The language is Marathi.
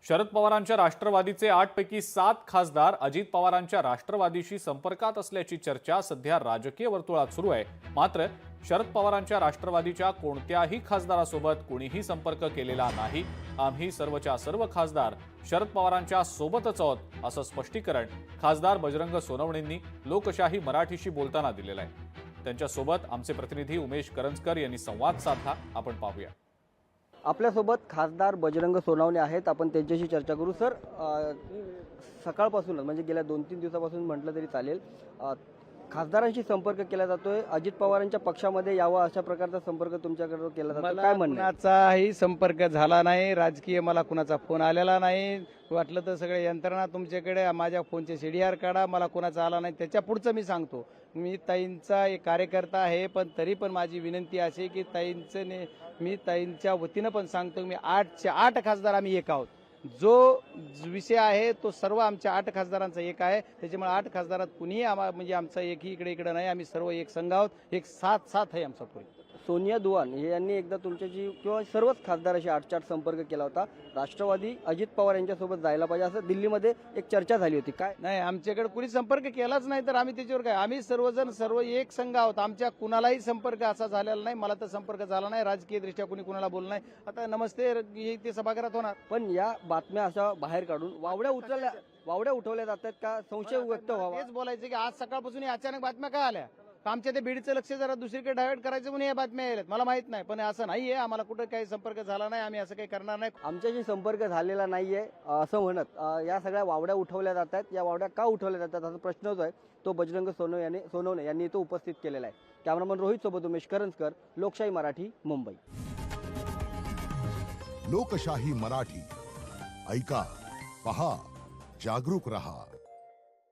शरद पवारांच्या राष्ट्रवादीचे 8 पैकी 7 खासदार अजित पवारांच्या राष्ट्रवादीशी संपर्कात असल्याची चर्चा सध्या राजकीय वर्तुळात सुरू आहे। मात्र शरद पवारांच्या राष्ट्रवादीच्या कोणत्याही खासदारासोबत कोणीही संपर्क केलेला नाही। आम्ही सर्वच्या सर्व खासदार शरद पवारांच्या सोबतच आहोत असं स्पष्टीकरण खासदार बजरंग सोनवणेंनी लोकशाही मराठीशी बोलताना दिलेलं आहे। त्यांच्यासोबत आमचे प्रतिनिधी उमेश करंजकर यांनी संवाद साधला। आपण पाहूया। आपल्यासोबत खासदार बजरंग सोनवणे आहेत। आपण त्यांच्याशी चर्चा करू। सर, सकाळपासूनच म्हणजे गेल्या 2-3 दिवसापासून म्हटलं तरी चालेल, खासदारांशी संपर्क केला जातोय। अजित पवारांच्या पक्षामध्ये यावा अशा प्रकारचा संपर्क तुमच्याकडे केला जातो, काय म्हणणं आहे? कुणाचाही संपर्क झाला नाही, राजकीय मला कुणाचा फोन आलेला नाही। वाटलं तर सगळे यंत्रणा तुमच्याकडे माझ्या फोनचे सीडीआर काढा, मला कुणाचा आला नाही। त्याच्या पुढचं मी सांगतो, मी ताईंचा एक कार्यकर्ता आहे, पण तरी पण माझी विनंती अशी की मी ताईंच्या वतीनं पण सांगतो, मी 8चे 8 खासदार आम्ही एक आहोत। जो विषय आहे तो सर्व आमच्या 8 खासदारांचा एक आहे। त्याच्यामुळे 8 खासदारात कुणीही म्हणजे आमचा एकही इकडे नाही, आम्ही सर्व एक संघ आहोत, एक साथ आहे आमचा पुढे। सोनिया दुवान यांनी एकदा तुमच्याशी किंवा सर्वच खासदाराशी 8च्या 8 संपर्क केला होता। राष्ट्रवादी अजित पवार यांच्यासोबत जायला पाहिजे असं दिल्लीमध्ये एक चर्चा झाली होती, काय? नाही, आमच्याकडे कुणी संपर्क केलाच नाही, तर आम्ही त्याच्यावर काय, आम्ही सर्व एक संघ आहोत। आमच्या कुणालाही संपर्क असा झालेला नाही, मला तर संपर्क झाला नाही, राजकीय दृष्ट्या कुणाला बोललं नाही। आता नमस्ते ते सभागृहात होणार। पण या बातम्या अशा बाहेर काढून वावड्या उठवल्या जातात का? संशय व्यक्त व्हावा तेच बोलायचं की आज सकाळपासून अचानक बातम्या काय आल्या? आमच्या ते बीडचं लक्ष जरा दुसरीकडे डायव्हर्ट करायचं म्हणून या बातम्या यायल्यात, मला माहित नाही। पण असं नाहीये, आम्हाला कुठं काही संपर्क झाला नाही, आम्ही असं काही करणार नाही। आमच्याशी संपर्क झालेला नाहीये असं म्हणत या सगळ्या वावड्या उठवल्या जातात। या वावड्या का उठवल्या जातात असा प्रश्न जो आहे तो बजरंग सोनवणे यांनी इथं उपस्थित केलेला आहे। कॅमेरामन रोहित सोबत उमेश करंजकर, लोकशाही मराठी, मुंबई। लोकशाही मराठी ऐका, पहा, जागरूक रहा।